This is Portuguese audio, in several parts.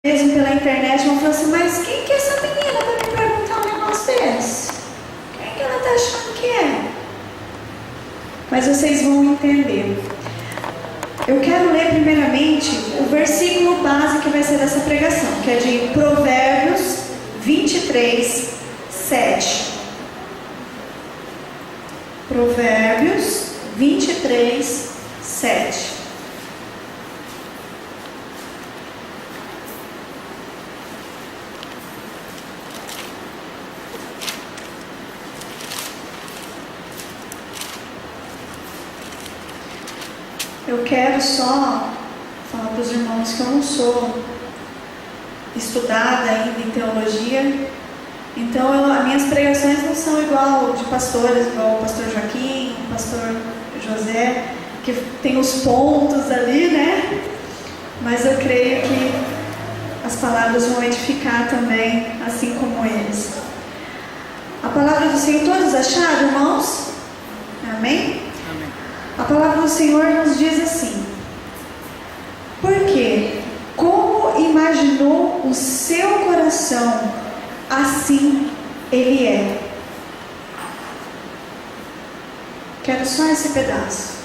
mesmo pela internet vão falar assim, mas quem que é essa menina para me perguntar um negócio desse? Quem que ela está achando que é? Mas vocês vão entender. Eu quero ler primeiramente o versículo base que vai ser dessa pregação, que é de Provérbios 23, 7. Provérbios 23, 7. Eu quero só falar para os irmãos que eu não sou estudada ainda em teologia, então as minhas pregações não são igual de pastores, igual o pastor Joaquim, o pastor José, que tem os pontos ali, né? Mas eu creio que as palavras vão edificar também, assim como eles. A palavra do Senhor, todos acharam, irmãos? Amém? A palavra do Senhor nos diz assim: porque como imaginou o seu coração, assim ele é. Quero só esse pedaço.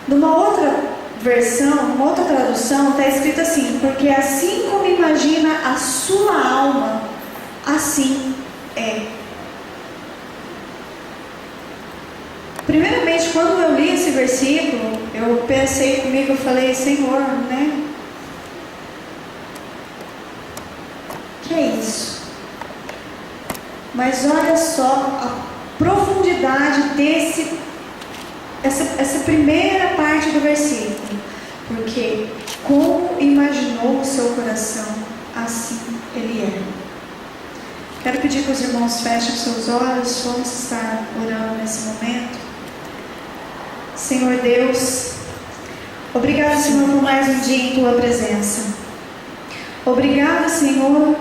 Numa outra versão, numa outra tradução, está escrito assim: porque assim como imagina a sua alma, assim é. Primeiramente, quando eu li esse versículo, eu pensei comigo, eu falei, Senhor, né? Que é isso? Mas olha só a profundidade essa primeira parte do versículo. Porque como imaginou o seu coração, assim ele é. Quero pedir que os irmãos fechem seus olhos, vamos estar orando nesse momento. Senhor Deus, obrigado, Senhor, por mais um dia em Tua presença. Obrigado, Senhor,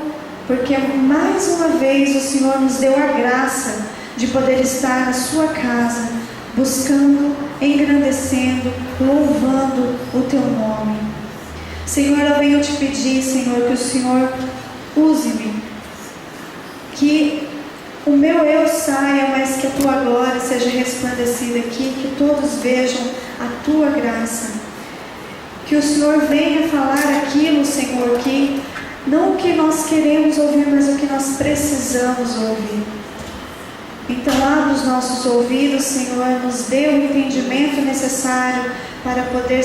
porque mais uma vez o Senhor nos deu a graça de poder estar na Sua casa, buscando, engrandecendo, louvando o Teu nome. Senhor, eu venho te pedir, Senhor, que o Senhor use-me, que o meu eu saia, mas que a Tua glória seja resplandecida aqui, que todos vejam a Tua graça. Que o Senhor venha falar aquilo, Senhor, que não o que nós queremos ouvir, mas o que nós precisamos ouvir. Então abre os nossos ouvidos, Senhor, nos dê o entendimento necessário para poder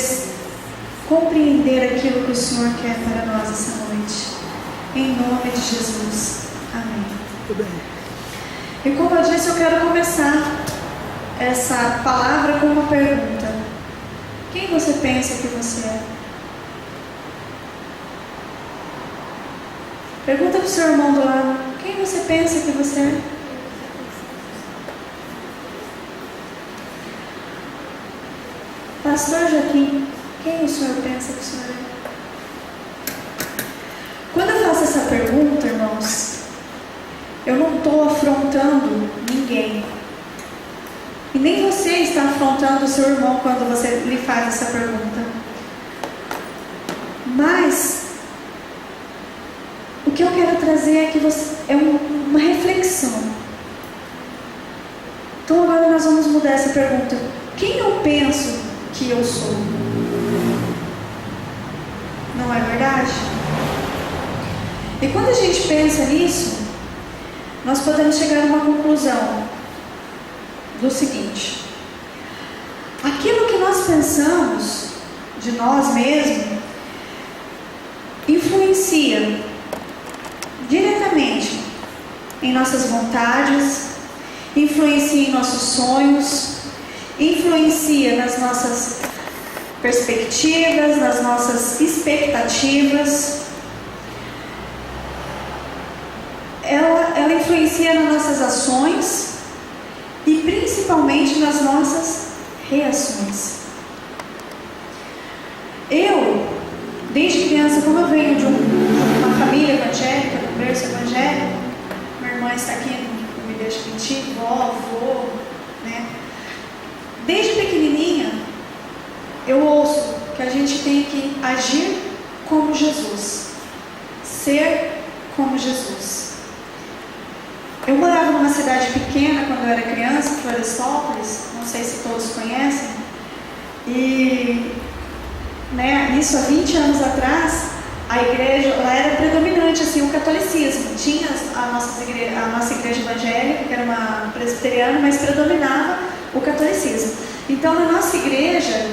compreender aquilo que o Senhor quer para nós essa noite. Em nome de Jesus. Amém. Tudo bem. E como eu disse, eu quero começar essa palavra com uma pergunta. Quem você pensa que você é? Pergunta para o seu irmão do lado. Quem você pensa que você é? Pastor Joaquim, quem o senhor pensa que o senhor é? Quando eu faço essa pergunta, irmãos, eu não estou afrontando ninguém. E nem você está afrontando o seu irmão quando você lhe faz essa pergunta. Mas o que eu quero trazer é que uma reflexão. Então agora nós vamos mudar essa pergunta. Quem eu penso que eu sou? Não é verdade? E quando a gente pensa nisso, nós podemos chegar a uma conclusão do seguinte: aquilo que nós pensamos de nós mesmos influencia diretamente em nossas vontades, influencia em nossos sonhos, influencia nas nossas perspectivas, nas nossas expectativas. Ela influencia nas nossas ações e principalmente nas nossas reações. Eu, desde criança, como eu venho de uma família evangélica, do berço evangélico, minha irmã está aqui, não me deixa mentir, vó, avô, né? Desde pequenininha, eu ouço que a gente tem que agir como Jesus. ser como Jesus. Eu morava numa cidade pequena quando eu era criança, Florestópolis, não sei se todos conhecem, e isso há 20 anos atrás, a igreja lá era predominante, assim, o catolicismo. Tinha a nossa igreja evangélica, que era uma presbiteriana, mas predominava o catolicismo. Então, na nossa igreja,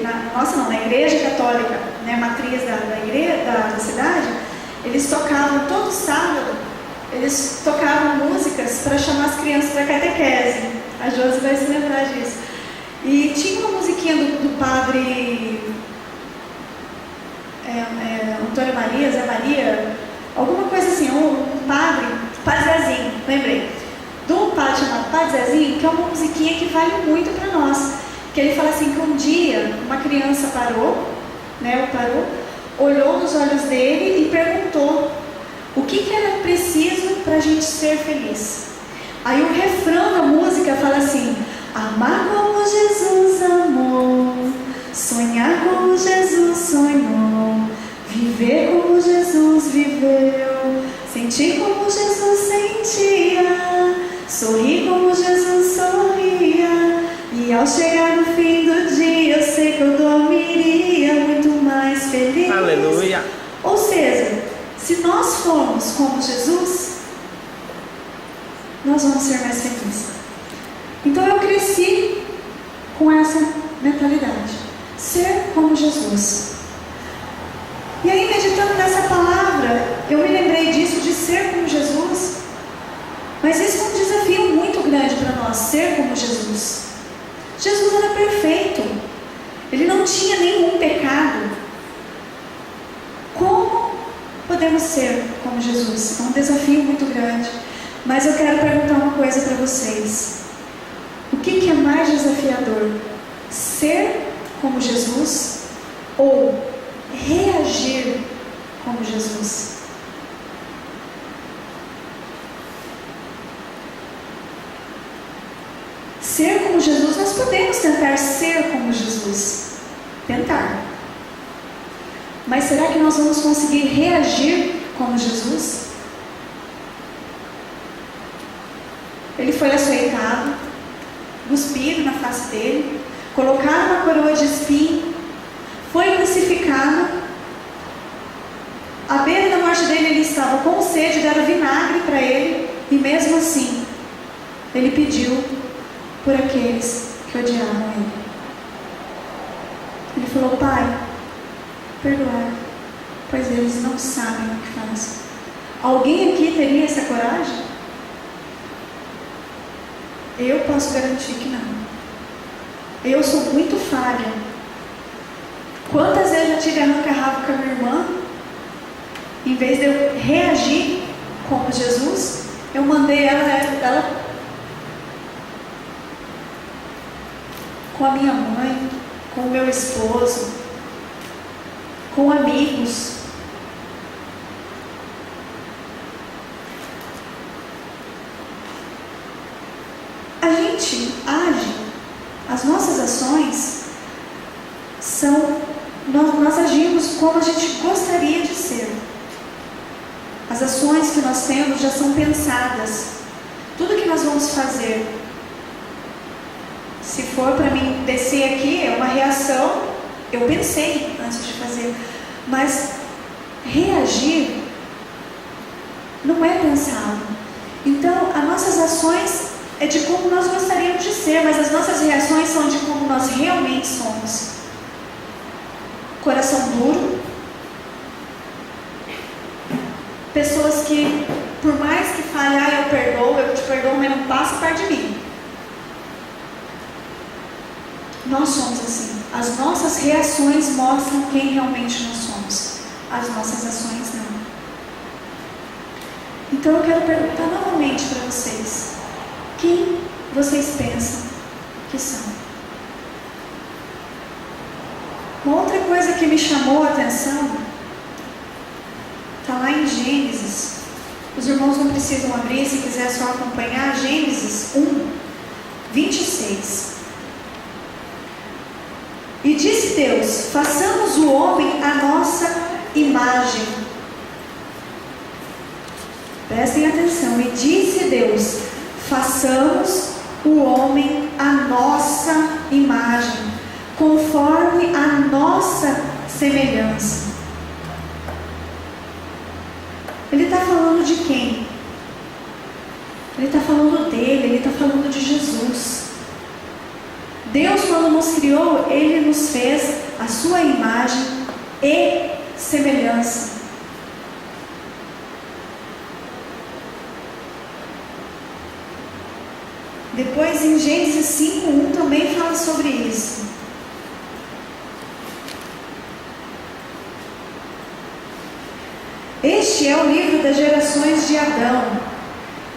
na igreja católica, matriz da cidade, eles tocavam todo sábado, eles tocavam músicas para chamar as crianças para catequese. A Josi vai se lembrar disso. E tinha uma musiquinha do padre Antônio Maria, Zé Maria, alguma coisa assim, um padre Zezinho, lembrei. De um padre chamado Padre Zezinho, que é uma musiquinha que vale muito para nós. Que ele fala assim, que um dia uma criança parou, olhou nos olhos dele e perguntou o que era preciso para a gente ser feliz. Aí o refrão da música fala assim: amar como Jesus amou, sonhar como Jesus sonhou, viver como Jesus viveu, sentir como Jesus sentia, sorrir como Jesus sorria, e ao chegar no fim do dia eu sei que eu dormiria muito mais feliz. Aleluia! Ou seja, se nós formos como Jesus, nós vamos ser mais felizes. Então eu cresci com essa mentalidade, ser como Jesus. E aí, meditando nessa palavra, eu me lembrei disso, de ser como Jesus. Mas isso é um desafio muito grande para nós, ser como Jesus. Jesus era perfeito, ele não tinha nenhum pecado. Como podemos ser como Jesus? É um desafio muito grande. Mas eu quero perguntar uma coisa para vocês: o que é mais desafiador? Ser como Jesus ou reagir como Jesus? Ser como Jesus, nós podemos tentar ser como Jesus. Tentar. Mas será que nós vamos conseguir reagir como Jesus? Ele foi açoitado, cuspido na face dele, colocaram uma coroa de espinho, foi crucificado. À beira da morte dele, ele estava com sede, deram vinagre para ele, e mesmo assim, ele pediu por aqueles que odiavam ele. Ele falou: Pai, perdoai, pois eles não sabem o que fazem. Alguém aqui teria essa coragem? Eu posso garantir que não. Eu sou muito falha. Quantas vezes eu já tive arranca-rabo com a minha irmã? Em vez de eu reagir como Jesus, eu mandei ela com a minha mãe, com o meu esposo, com amigos. A gente age, as nossas ações nós agimos como a gente gostaria de ser. As ações que nós temos já são pensadas. Tudo que nós vamos fazer, se for para mim descer aqui, é uma reação, eu pensei antes de fazer. Mas reagir não é pensado. Então, as nossas ações é de como nós gostaríamos de ser, mas as nossas reações são de como nós realmente somos. Coração duro. Pessoas que, por mais que falem, eu te perdoo, mas não passa perto de mim. Nós somos assim. As nossas reações mostram quem realmente nós somos. As nossas ações não. Então eu quero perguntar novamente para vocês: quem vocês pensam que são? Uma outra coisa que me chamou a atenção está lá em Gênesis. Os irmãos não precisam abrir, se quiser só acompanhar. Gênesis 1, 26. E disse Deus: façamos o homem à nossa imagem, Prestem atenção. E disse Deus: façamos o homem à nossa imagem, conforme a nossa semelhança. Ele está falando de quem? Ele está falando dele, ele está falando de Jesus. Deus, quando nos criou, Ele nos fez a sua imagem e semelhança. Depois, em Gênesis 5:1 também fala sobre isso. Este é o livro das gerações de Adão.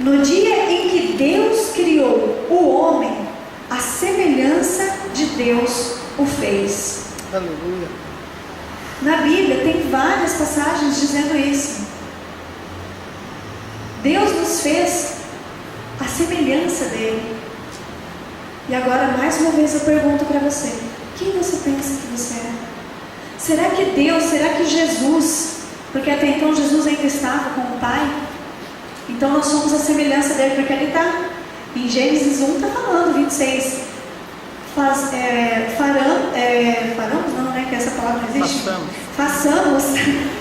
No dia em que Deus criou o homem, a semelhança de Deus o fez. Aleluia. Na Bíblia tem várias passagens dizendo isso. Deus nos fez a semelhança dele. E agora, mais uma vez, eu pergunto para você: quem você pensa que você é? Será que Deus, será que Jesus, porque até então Jesus ainda estava com o Pai, então nós somos a semelhança dele, porque ele está em Gênesis 1, está falando, 26. Faramos não, né? Que essa palavra não existe. Façamos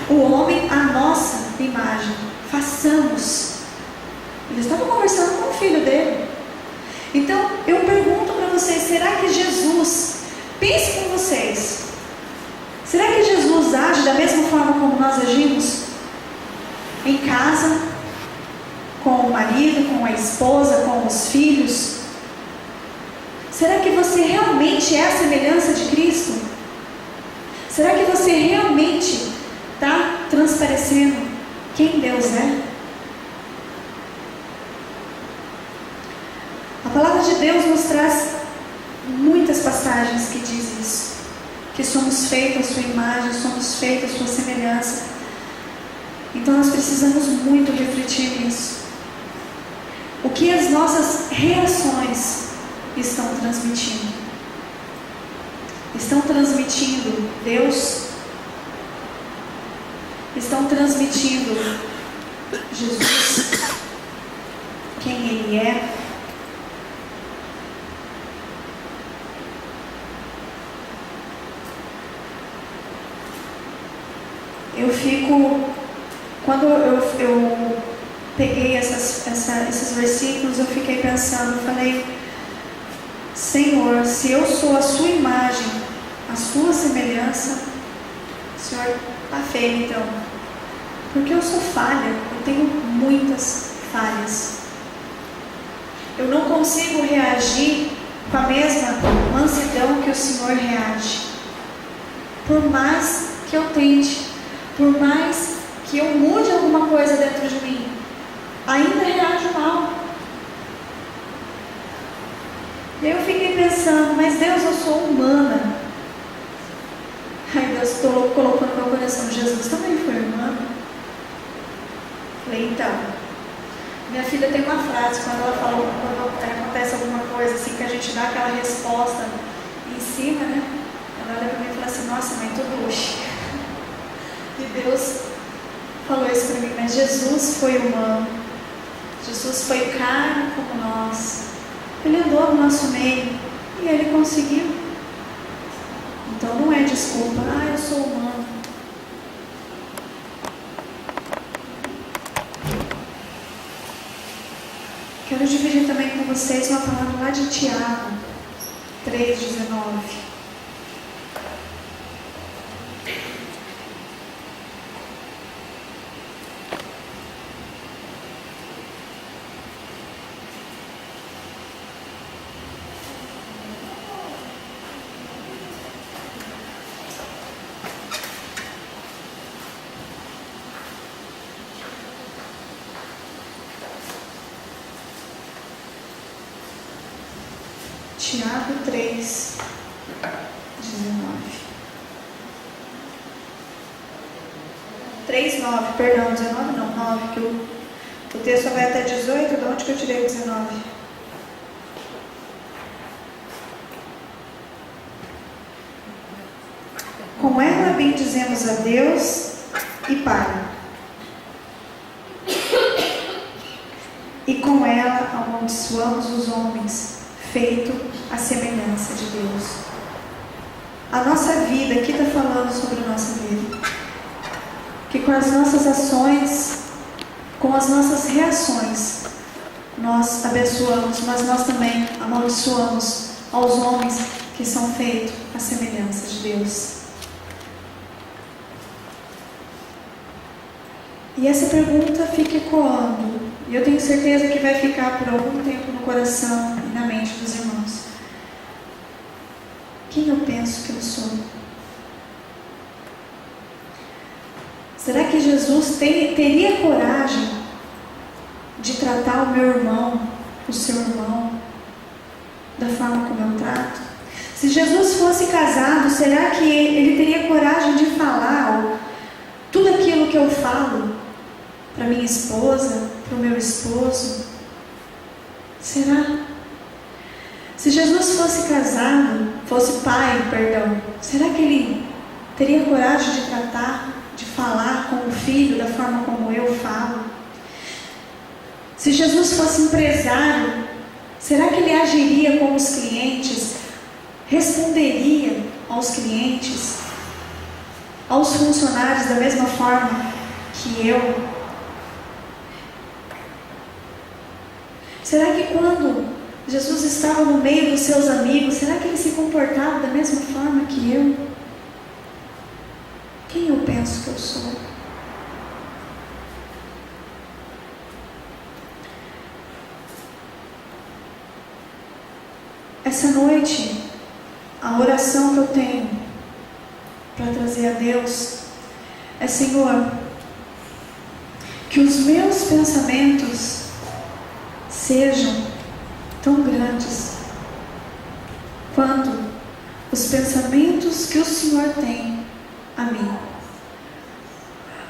o homem à nossa imagem. Façamos. Eles estavam conversando com o filho dele. Então, eu pergunto para vocês: será que Jesus, pense com vocês, será que Jesus age da mesma forma como nós agimos? Em casa, com o marido, com a esposa, com os filhos? Será que você realmente é a semelhança de Cristo? Será que você realmente está transparecendo quem Deus é? A palavra de Deus nos traz muitas passagens que dizem isso, que somos feitos à sua imagem, somos feitos à sua semelhança. Então nós precisamos muito refletir nisso. O que as nossas reações estão transmitindo? Estão transmitindo Deus? Estão transmitindo Jesus? Quem Ele é? Eu fico, quando eu peguei esses versículos, eu fiquei pensando, falei: Senhor, se eu sou a sua imagem, a sua semelhança, o Senhor está feio então, porque eu sou falha, eu tenho muitas falhas. Eu não consigo reagir com a mesma mansidão que o Senhor reage. Por mais que eu tente, por mais que eu mude alguma coisa dentro de mim, ainda reajo mal. E aí eu fiquei pensando: mas Deus, eu sou humana. Aí Deus colocou no meu coração: Jesus também foi humano. Falei: então, minha filha tem uma frase, quando ela fala, quando acontece alguma coisa assim, que a gente dá aquela resposta em cima, né? Ela olha para mim e fala assim: nossa, mãe, tu luxo. E Deus falou isso para mim: mas Jesus foi humano, Jesus foi carne como nós, Ele andou no nosso meio e Ele conseguiu. Então não é desculpa: eu sou humano. Quero dividir também com vocês uma palavra lá de Tiago 3,19. Tiago 3, 19. 3, 9, perdão, 19 não, 9, que o texto vai até 18, de onde que eu tirei 19? Com ela bendizemos a Deus e Pai, e com ela amaldiçoamos os homens, feito a semelhança de Deus. A nossa vida, aqui está falando sobre a nossa vida, que com as nossas ações, com as nossas reações, nós abençoamos, mas nós também amaldiçoamos aos homens que são feitos à semelhança de Deus. E essa pergunta fica ecoando, e eu tenho certeza que vai ficar por algum tempo no coração e na mente dos irmãos. Quem eu penso que eu sou? Será que Jesus teria coragem de tratar o meu irmão, o seu irmão, da forma como eu trato? Se Jesus fosse casado, será que ele teria coragem de falar tudo aquilo que eu falo para minha esposa, para o meu esposo? Será? Se Jesus fosse casado, fosse pai, perdão, será que ele teria coragem de tratar, de falar com o filho da forma como eu falo? Se Jesus fosse empresário, será que ele agiria com os clientes, responderia aos clientes, aos funcionários da mesma forma que eu? Será que quando Jesus estava no meio dos seus amigos, será que ele se comportava da mesma forma que eu? Quem eu penso que eu sou? Essa noite, a oração que eu tenho para trazer a Deus é: Senhor, que os meus pensamentos sejam tão grandes quanto os pensamentos que o Senhor tem a mim.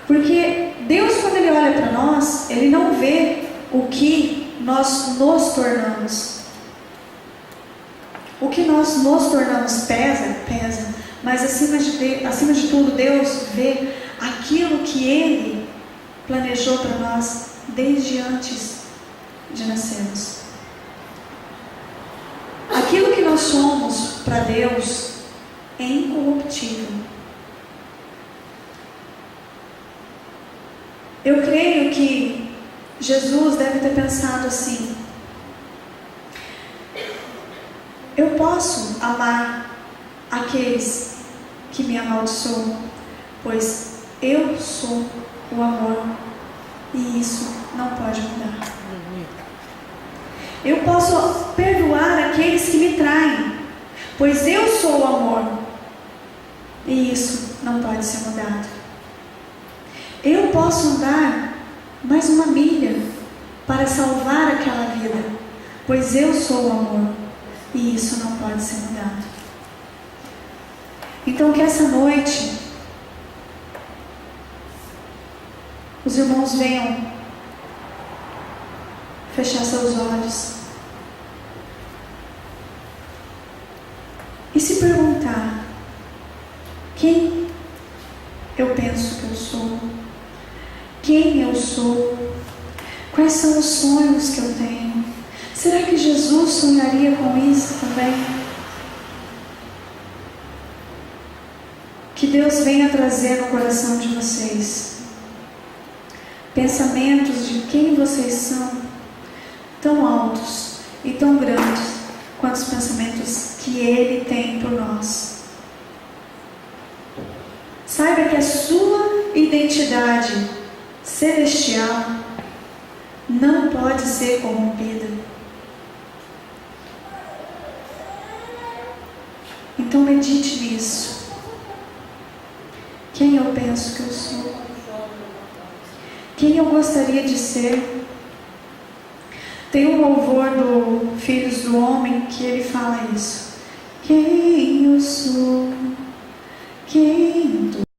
Porque Deus, quando Ele olha para nós, Ele não vê o que nós nos tornamos. O que nós nos tornamos pesa, mas acima de tudo, Deus vê aquilo que Ele planejou para nós desde antes de nascermos. Aquilo que nós somos para Deus é incorruptível. Eu creio que Jesus deve ter pensado assim: eu posso amar aqueles que me amaldiçoam, pois eu sou o amor e isso não pode mudar. Eu posso perdoar aqueles que me traem, pois eu sou o amor e isso não pode ser mudado. Eu posso andar mais uma milha para salvar aquela vida, pois eu sou o amor e isso não pode ser mudado. Então que essa noite os irmãos venham fechar seus olhos e se perguntar: quem eu penso que eu sou? Quem eu sou? Quais são os sonhos que eu tenho? Será que Jesus sonharia com isso também? Que Deus venha trazer no coração de vocês pensamentos de quem vocês são, tão altos e tão grandes quanto os pensamentos que Ele tem por nós. Saiba que a sua identidade celestial não pode ser corrompida. Então medite nisso. Quem eu penso que eu sou? Quem eu gostaria de ser? Tem um louvor do Filhos do Homem que ele fala isso. Quem eu sou? Quem tu